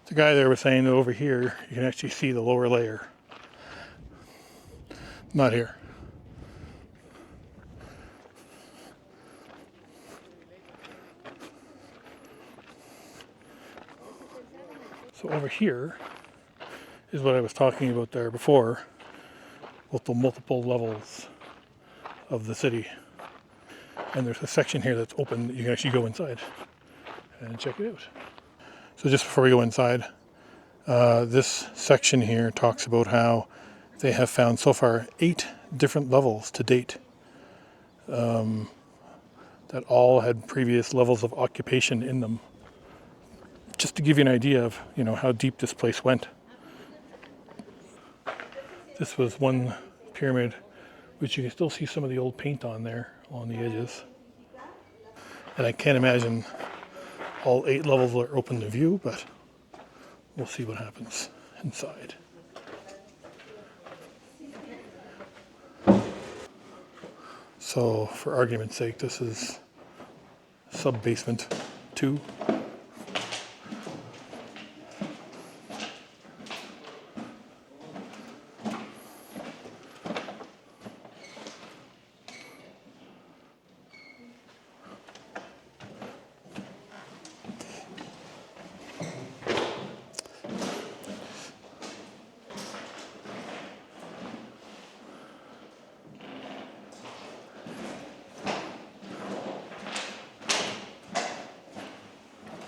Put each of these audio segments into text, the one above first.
The guy there was saying that over here you can actually see the lower layer. Not here. So over here is what I was talking about there before, with the multiple levels of the city. And there's a section here that's open that you can actually go inside and check it out. So just before we go inside, this section here talks about how they have found so far 8 different levels to date that all had previous levels of occupation in them. Just to give you an idea of, how deep this place went. This was one pyramid, which you can still see some of the old paint on there along the edges. And I can't imagine all 8 levels are open to view, but we'll see what happens inside. So for argument's sake, this is sub-basement 2.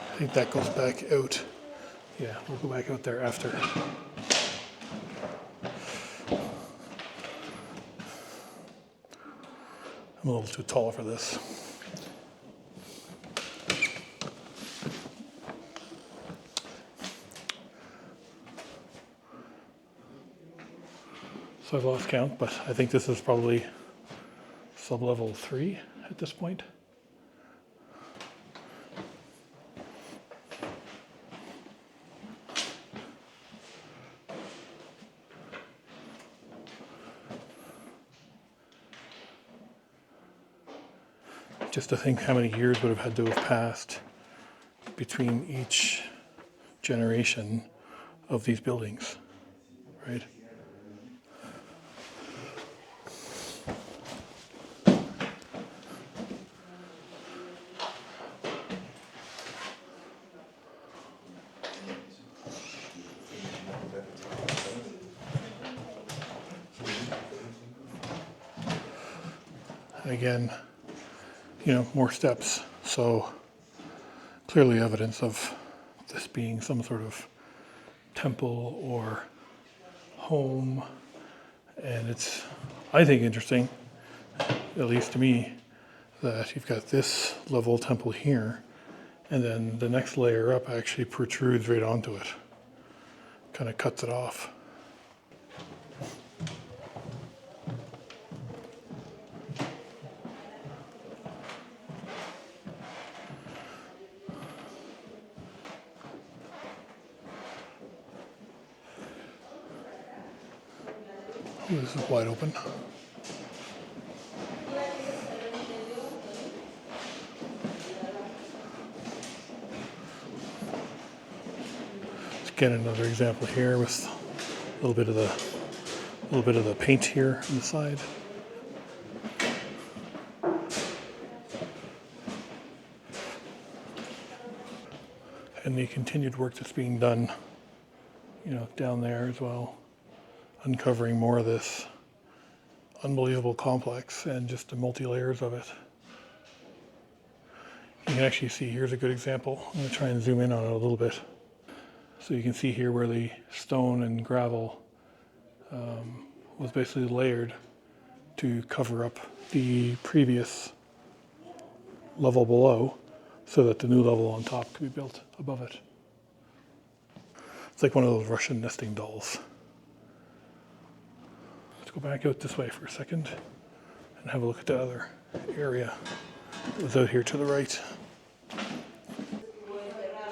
I think that goes back out. Yeah, we'll go back out there after. I'm a little too tall for this. So I've lost count, but I think this is probably sub-level 3 at this point. Just to think how many years would have had to have passed between each generation of these buildings, right? And again, more steps. So clearly evidence of this being some sort of temple or home. And it's, I think, interesting, at least to me, that you've got this level temple here, and then the next layer up actually protrudes right onto it. Kind of cuts it off. Ooh, this is wide open. Let's get another example here with a little bit of the paint here on the side. And the continued work that's being done, down there as well, uncovering more of this unbelievable complex and just the multi-layers of it. You can actually see, here's a good example. I'm going to try and zoom in on it a little bit. So you can see here where the stone and gravel was basically layered to cover up the previous level below so that the new level on top could be built above it. It's like one of those Russian nesting dolls. Let's go back out this way for a second and have a look at the other area that was out here to the right.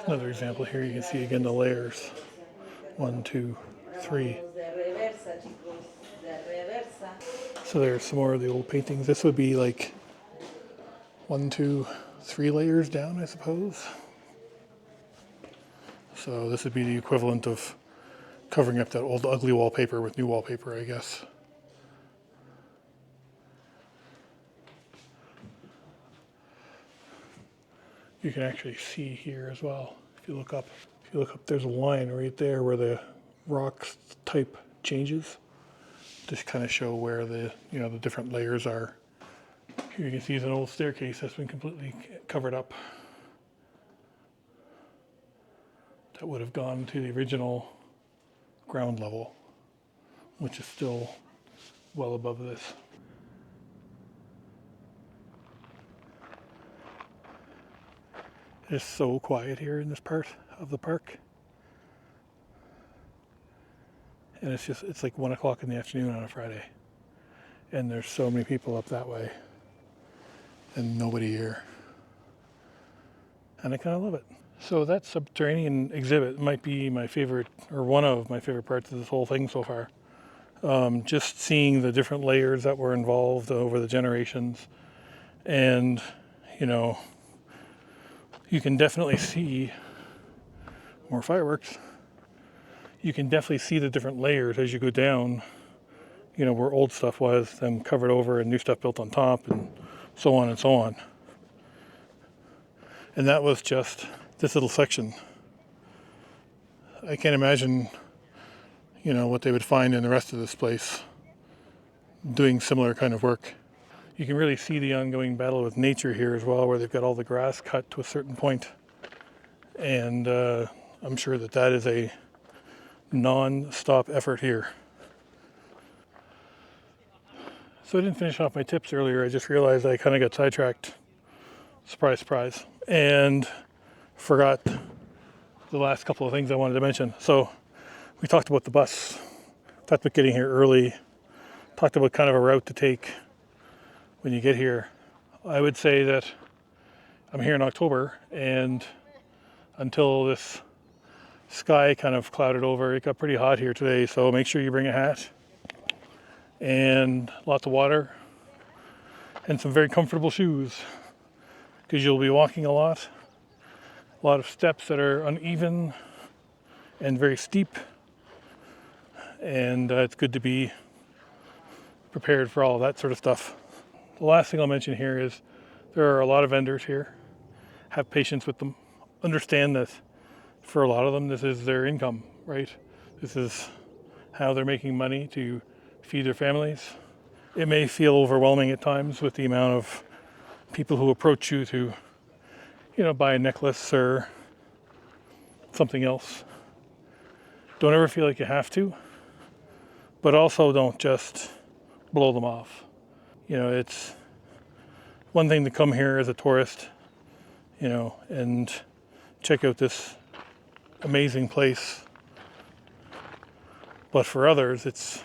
Another example here, you can see again the layers. 1, 2, 3. So there's some more of the old paintings. This would be like 1, 2, 3 layers down, I suppose. So this would be the equivalent of covering up that old ugly wallpaper with new wallpaper, I guess. You can actually see here as well. If you look up, there's a line right there where the rock type changes. Just kind of show where the the different layers are. Here you can see an old staircase that's been completely covered up. That would have gone to the original ground level, which is still well above this. It's so quiet here in this part of the park. And it's like 1 o'clock in the afternoon on a Friday. And there's so many people up that way and nobody here. And I kind of love it. So that subterranean exhibit might be my favorite, or one of my favorite parts of this whole thing so far. Just seeing the different layers that were involved over the generations. And, you can definitely see more fireworks. You can definitely see the different layers as you go down, where old stuff was, then covered over and new stuff built on top, and so on and so on. And that was just this little section. I can't imagine, what they would find in the rest of this place doing similar kind of work. You can really see the ongoing battle with nature here as well, where they've got all the grass cut to a certain point. And I'm sure that is a non-stop effort here. So I didn't finish off my tips earlier. I just realized I kind of got sidetracked. Surprise, surprise. And forgot the last couple of things I wanted to mention. So we talked about the bus, talked about getting here early, talked about kind of a route to take when you get here. I would say that I'm here in October, and until this sky kind of clouded over, it got pretty hot here today, so make sure you bring a hat and lots of water and some very comfortable shoes, because you'll be walking a lot of steps that are uneven and very steep, and it's good to be prepared for all of that sort of stuff. The last thing I'll mention here is there are a lot of vendors here. Have patience with them. Understand that for a lot of them, this is their income, right? This is how they're making money to feed their families. It may feel overwhelming at times with the amount of people who approach you to, buy a necklace or something else. Don't ever feel like you have to, but also don't just blow them off. It's one thing to come here as a tourist, and check out this amazing place. But for others, it's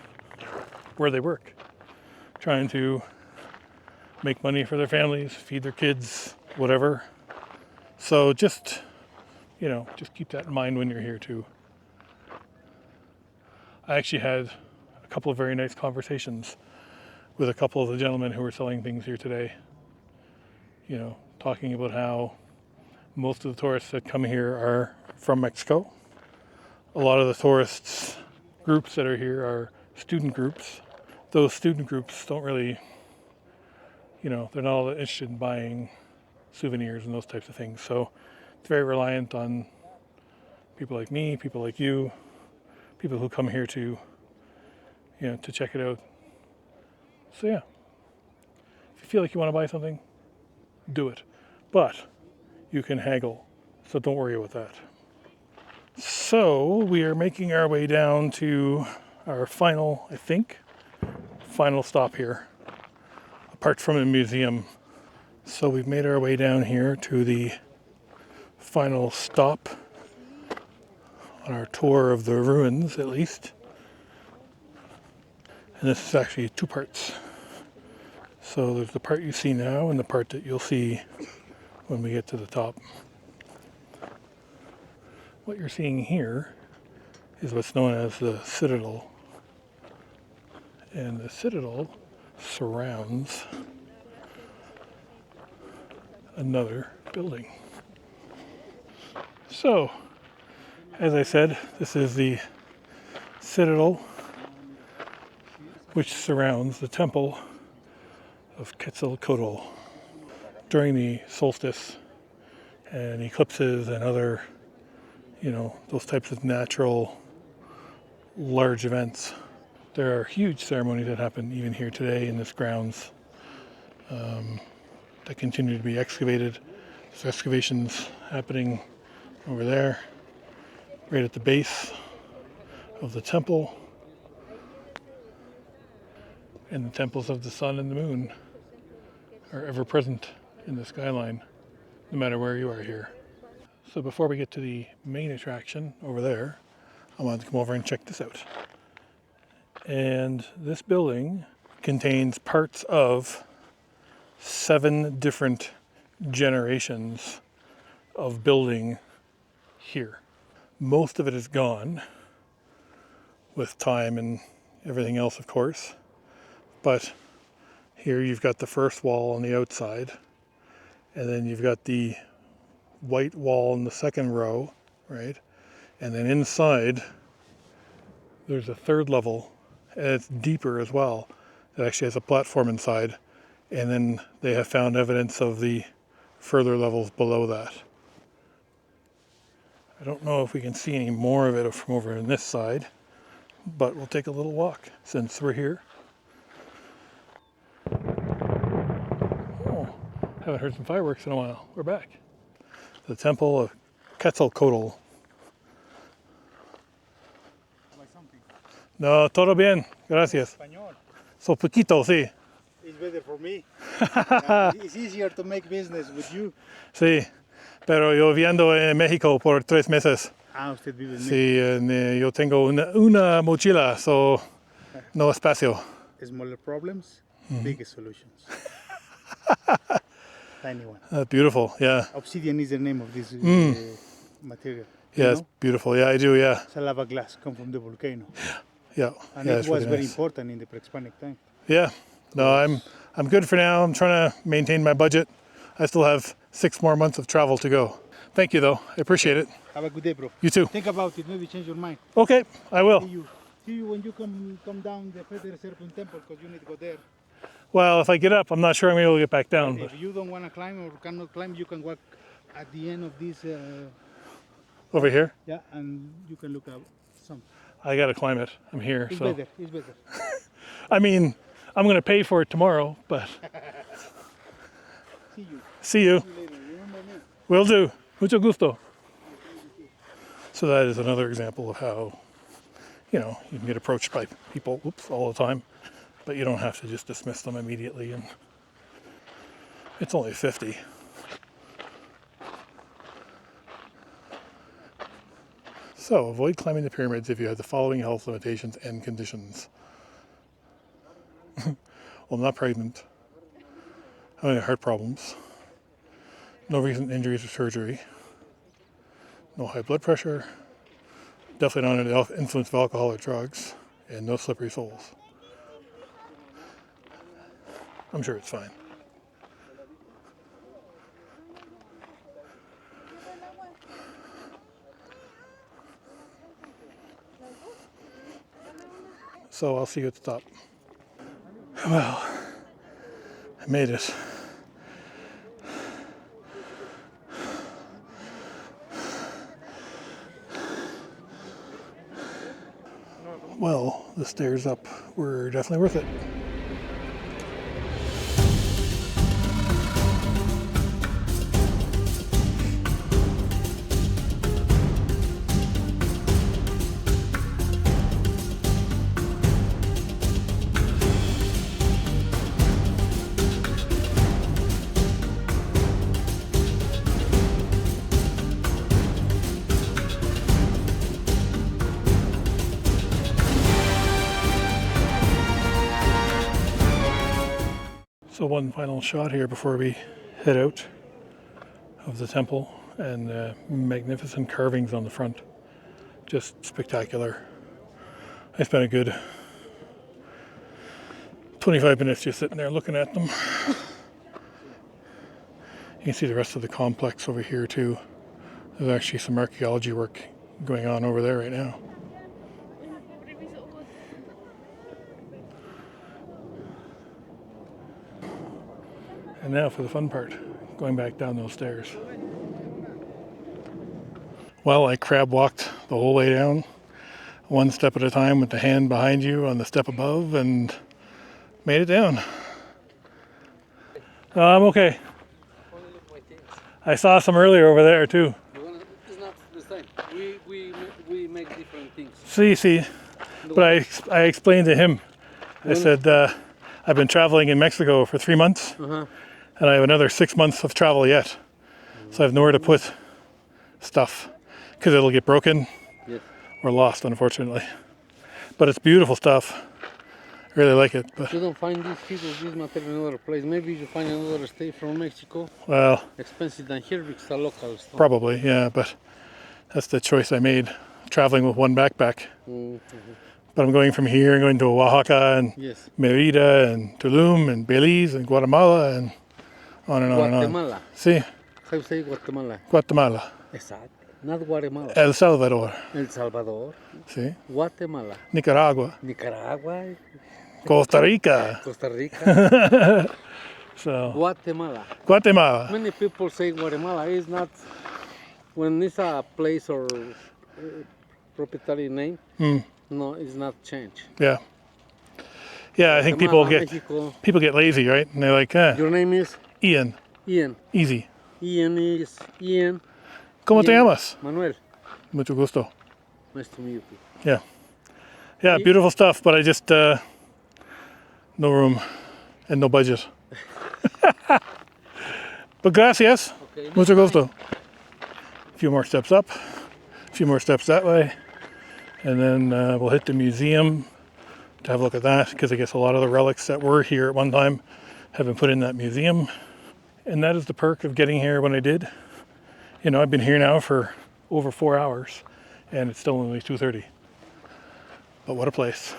where they work, trying to make money for their families, feed their kids, whatever. So just keep that in mind when you're here too. I actually had a couple of very nice conversations with a couple of the gentlemen who were selling things here today. Talking about how most of the tourists that come here are from Mexico. A lot of the tourists groups that are here are student groups. Those student groups don't really, they're not all that interested in buying souvenirs and those types of things. So it's very reliant on people like me, people like you, people who come here to, to check it out. So yeah, if you feel like you want to buy something, do it. But you can haggle, so don't worry about that. So we are making our way down to our final stop here, apart from the museum. So we've made our way down here to the final stop on our tour of the ruins, at least. And this is actually 2 parts. So there's the part you see now and the part that you'll see when we get to the top. What you're seeing here is what's known as the Citadel. And the Citadel surrounds another building. So, as I said, this is the citadel which surrounds the temple of Quetzalcoatl. During the solstice and eclipses and other, those types of natural large events, there are huge ceremonies that happen even here today in this grounds that continue to be excavated. There's excavations happening over there, right at the base of the temple. And the temples of the sun and the moon are ever present in the skyline, no matter where you are here. So before we get to the main attraction over there, I wanted to come over and check this out. And this building contains parts of 7 different generations of building here. Most of it is gone with time and everything else, of course. But here you've got the first wall on the outside, and then you've got the white wall in the second row, right? And then inside, there's a third level, and it's deeper as well. It actually has a platform inside, and then they have found evidence of the further levels below that. I don't know if we can see any more of it from over on this side, but we'll take a little walk since we're here. Haven't heard some fireworks in a while. We're back. The temple of Quetzalcoatl. No, todo bien. Gracias. So poquito, sí. It's better for me. It's easier to make business with you. Sí, pero yo viviendo en México por 3 meses. Usted vive en Sí, yo tengo una mochila, so no espacio. Smaller problems, bigger solutions. Tiny one. Beautiful, yeah. Obsidian is the name of this material. Yeah, it's beautiful. Yeah, I do, yeah. It's a lava glass, come from the volcano. Yeah. And yeah, it was really very nice. important in the pre-Hispanic time. Yeah. No, I'm good for now. I'm trying to maintain my budget. I still have 6 more months of travel to go. Thank you, though. I appreciate it. Have a good day, bro. You too. Think about it. Maybe change your mind. Okay, I will. See you when you come down the Federal Serpent Temple, because you need to go there. Well, if I get up, I'm not sure I'm able to get back down. If you don't want to climb or cannot climb, you can walk at the end of this. Over here? Yeah, and you can look at some. I got to climb it. I'm here. It's so. better. It's better. I mean, I'm going to pay for it tomorrow, but See you. see you. See you later. Remember me. Will do. Mucho gusto. So that is another example of how, you can get approached by people, all the time, but you don't have to just dismiss them immediately. And it's only 50. So avoid climbing the pyramids if you have the following health limitations and conditions. Well, I'm not pregnant. Having heart problems. No recent injuries or surgery. No high blood pressure. Definitely not under the influence of alcohol or drugs. And no slippery soles. I'm sure it's fine. So I'll see you at the top. Well, I made it. Well, the stairs up were definitely worth it. So one final shot here before we head out of the temple, and magnificent carvings on the front. Just spectacular. I spent a good 25 minutes just sitting there looking at them. You can see the rest of the complex over here too. There's actually some archaeology work going on over there right now. And now for the fun part, going back down those stairs. Well, I crab walked the whole way down, one step at a time with the hand behind you on the step above, and made it down. I'm okay. I saw some earlier over there too. It's not the same. We make different things. See. But I explained to him, I said, I've been traveling in Mexico for 3 months, Uh-huh. and I have another 6 months of travel yet. So I have nowhere to put stuff, because it'll get broken Yes. or lost, unfortunately. But it's beautiful stuff. I really like it. But, You don't find this material in another place. Maybe you find another state from Mexico well, expensive than here because it's a local store. probably, yeah, but that's the choice I made, traveling with one backpack. But I'm going from here and going to Oaxaca and Yes. Merida and Tulum and Belize and Guatemala and on and on and on. Guatemala. See, How you say Guatemala? Guatemala, Exact. Not Guatemala. El Salvador, El Salvador. see, Guatemala. Nicaragua, Nicaragua. Costa Rica. Costa Rica. So, Guatemala. Guatemala. Many people say Guatemala is not, when it's a place or proprietary name, no, it's not changed. Yeah. Yeah, I think people Mexico. get lazy, right? And they're like, Your name is Ian, Ian. easy. Ian is Ian. ¿Cómo te Ian. llamas? Manuel. Mucho gusto. Nice to meet you. Yeah. Yeah, beautiful stuff, but I just, no room and no budget. But gracias. Okay. Mucho gusto. A few more steps up, a few more steps that way, and then we'll hit the museum to have a look at that, because I guess a lot of the relics that were here at one time have been put in that museum. And that is the perk of getting here when I did. You know, I've been here now for over 4 hours, and it's still only 2:30. But what a place.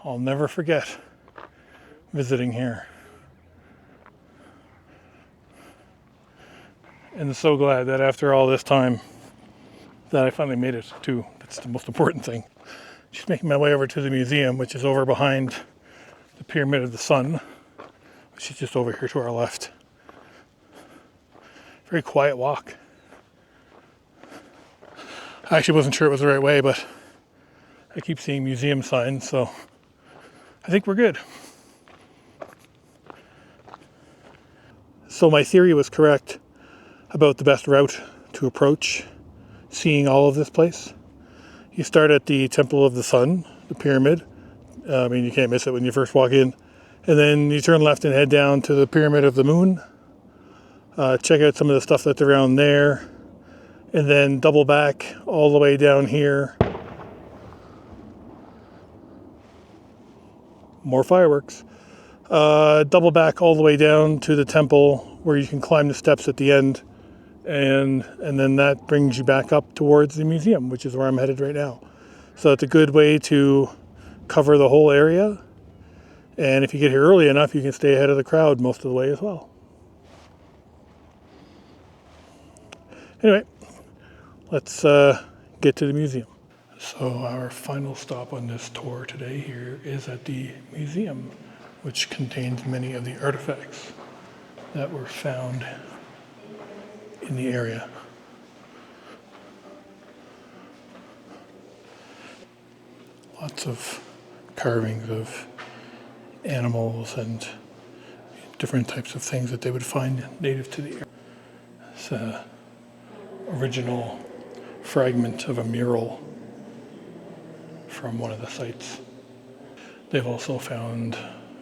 I'll never forget visiting here. And so glad that after all this time that I finally made it too. That's the most important thing. Just making my way over to the museum, which is over behind the Pyramid of the Sun, which is just over here to our left. Very quiet walk. I actually wasn't sure it was the right way, but I keep seeing museum signs, so I think we're good. So my theory was correct about the best route to approach seeing all of this place. You start at the Temple of the Sun, the pyramid. I mean, you can't miss it when you first walk in. And then you turn left and head down to the Pyramid of the Moon. Check out some of the stuff that's around there. And then double back all the way down here. More fireworks. Double back all the way down to the temple where you can climb the steps at the end. And then that brings you back up towards the museum, which is where I'm headed right now. So it's a good way to cover the whole area. And if you get here early enough, you can stay ahead of the crowd most of the way as well. Anyway, let's get to the museum. So our final stop on this tour today here is at the museum, which contains many of the artifacts that were found in the area. Lots of carvings of animals and different types of things that they would find native to the area. It's an original fragment of a mural from one of the sites. They've also found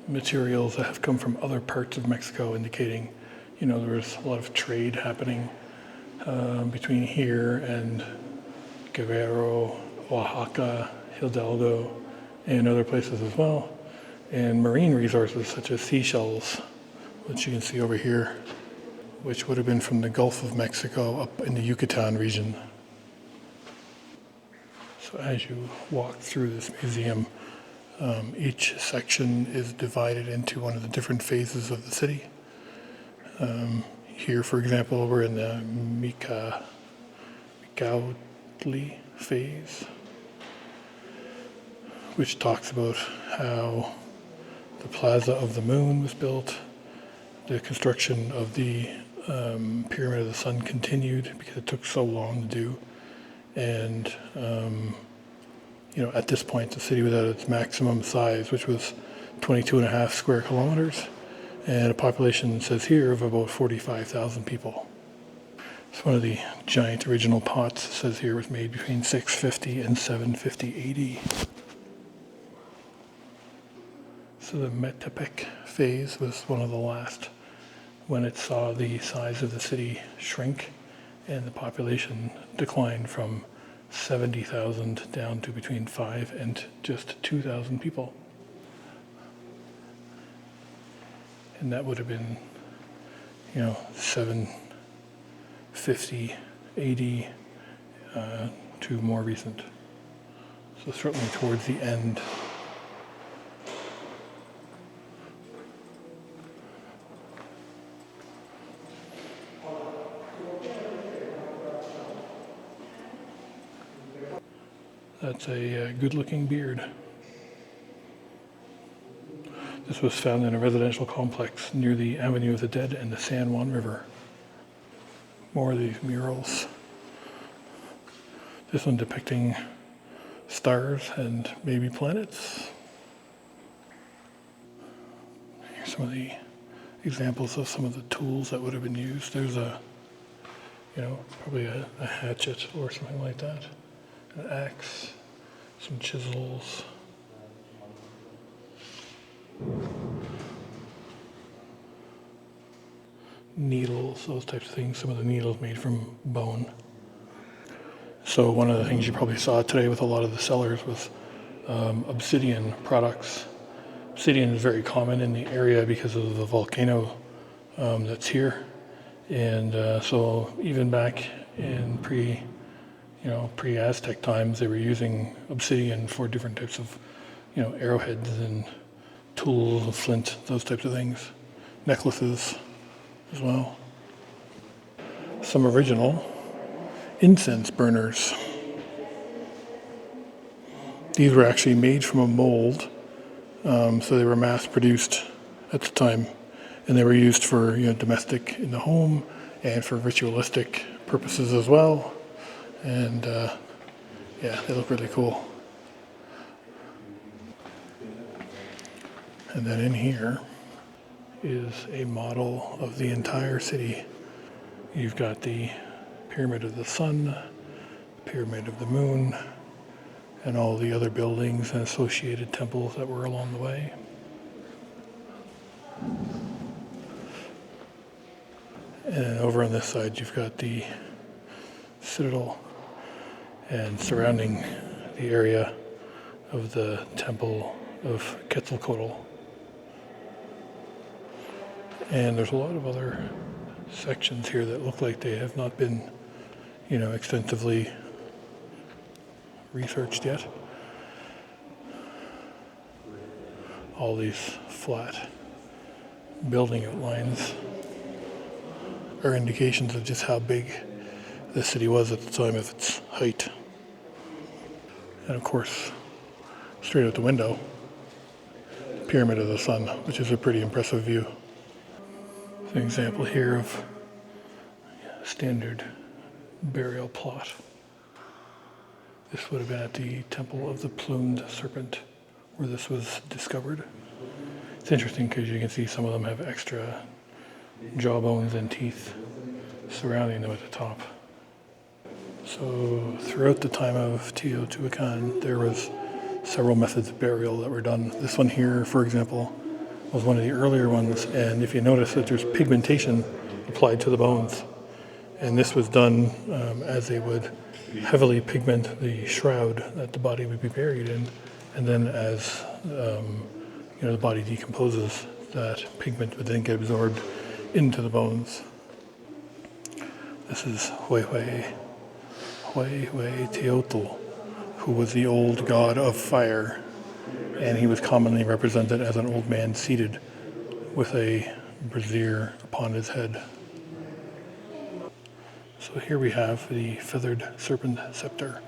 materials that have come from other parts of Mexico, indicating, you know, there was a lot of trade happening between here and Guerrero, Oaxaca, Hidalgo, and other places as well. And marine resources such as seashells, which you can see over here, which would have been from the Gulf of Mexico up in the Yucatan region. So as you walk through this museum, each section is divided into one of the different phases of the city. Here, for example, we're in the Gaudli phase, which talks about how the Plaza of the Moon was built, the construction of the Pyramid of the Sun continued because it took so long to do, and at this point the city was at its maximum size, which was 22.5 square kilometers, and a population, says here, of about 45,000 people. It's one of the giant original pots, it says here, was made between 650 and 750 AD. So the Metepec phase was one of the last, when it saw the size of the city shrink and the population decline from 70,000 down to between 5 and just 2,000 people. And that would have been, 750 AD to more recent. So certainly towards the end. That's a good-looking beard. This was found in a residential complex near the Avenue of the Dead and the San Juan River. More of these murals. This one depicting stars and maybe planets. Here's some of the examples of some of the tools that would have been used. There's probably a hatchet or something like that. An axe, some chisels. Needles, those types of things. Some of the needles made from bone. So one of the things you probably saw today with a lot of the sellers was obsidian products. Obsidian is very common in the area because of the volcano that's here. And so even back in pre-Aztec times, they were using obsidian for different types of, arrowheads and tools, flint, those types of things. Necklaces as well. Some original incense burners. These were actually made from a mold, so they were mass produced at the time, and they were used for domestic in the home and for ritualistic purposes as well. And they look really cool. And then in here is a model of the entire city. You've got the Pyramid of the Sun, the Pyramid of the Moon, and all the other buildings and associated temples that were along the way. And then over on this side, you've got the Citadel, and surrounding the area of the Temple of Quetzalcoatl. And there's a lot of other sections here that look like they have not been, extensively researched yet. All these flat building outlines are indications of just how big the city was at the time of its height. And of course, straight out the window, the Pyramid of the Sun, which is a pretty impressive view. An example here of a standard burial plot. This would have been at the Temple of the Plumed Serpent, where this was discovered. It's interesting because you can see some of them have extra jawbones and teeth surrounding them at the top. So throughout the time of Teotihuacan, there was several methods of burial that were done. This one here, for example, was one of the earlier ones, and if you notice that there's pigmentation applied to the bones. And this was done as they would heavily pigment the shroud that the body would be buried in, and then as the body decomposes, that pigment would then get absorbed into the bones. This is Huehue Teotl, who was the old god of fire, and he was commonly represented as an old man seated with a brazier upon his head. So here we have the feathered serpent scepter.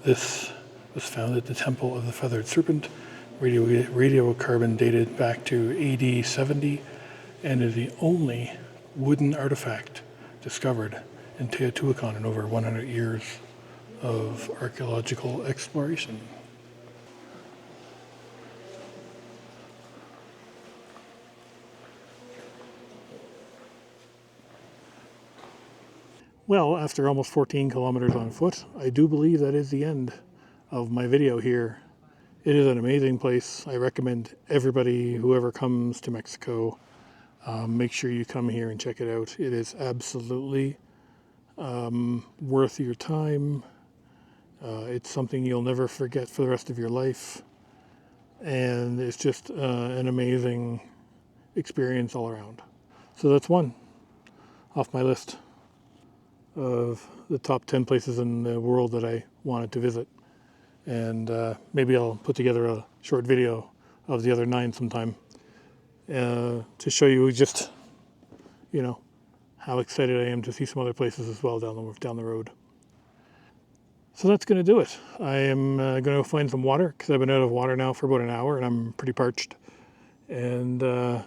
This was found at the Temple of the Feathered Serpent, radiocarbon dated back to AD 70, and is the only wooden artifact discovered in Teotihuacan in over 100 years of archaeological exploration. Well, after almost 14 kilometers on foot, I do believe that is the end of my video here. It is an amazing place. I recommend everybody, whoever comes to Mexico, make sure you come here and check it out. It is absolutely worth your time. It's something you'll never forget for the rest of your life. And it's just an amazing experience all around. So that's one off my list of the top 10 places in the world that I wanted to visit. And maybe I'll put together a short video of the other 9 sometime to show you just, you know, how excited I am to see some other places as well down the road. So that's going to do it. I am going to go find some water because I've been out of water now for about an hour and I'm pretty parched. And going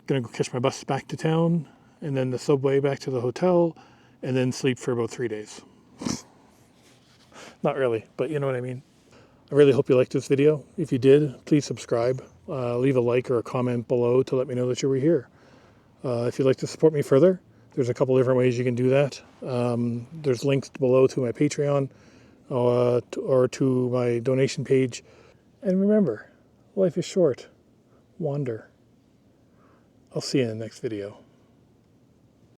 to go catch my bus back to town and then the subway back to the hotel and then sleep for about 3 days. Not really, but you know what I mean. I really hope you liked this video. If you did, please subscribe. Leave a like or a comment below to let me know that you were here. If you'd like to support me further, there's a couple different ways you can do that. There's links below to my Patreon or to my donation page. And remember, life is short. Wander. I'll see you in the next video.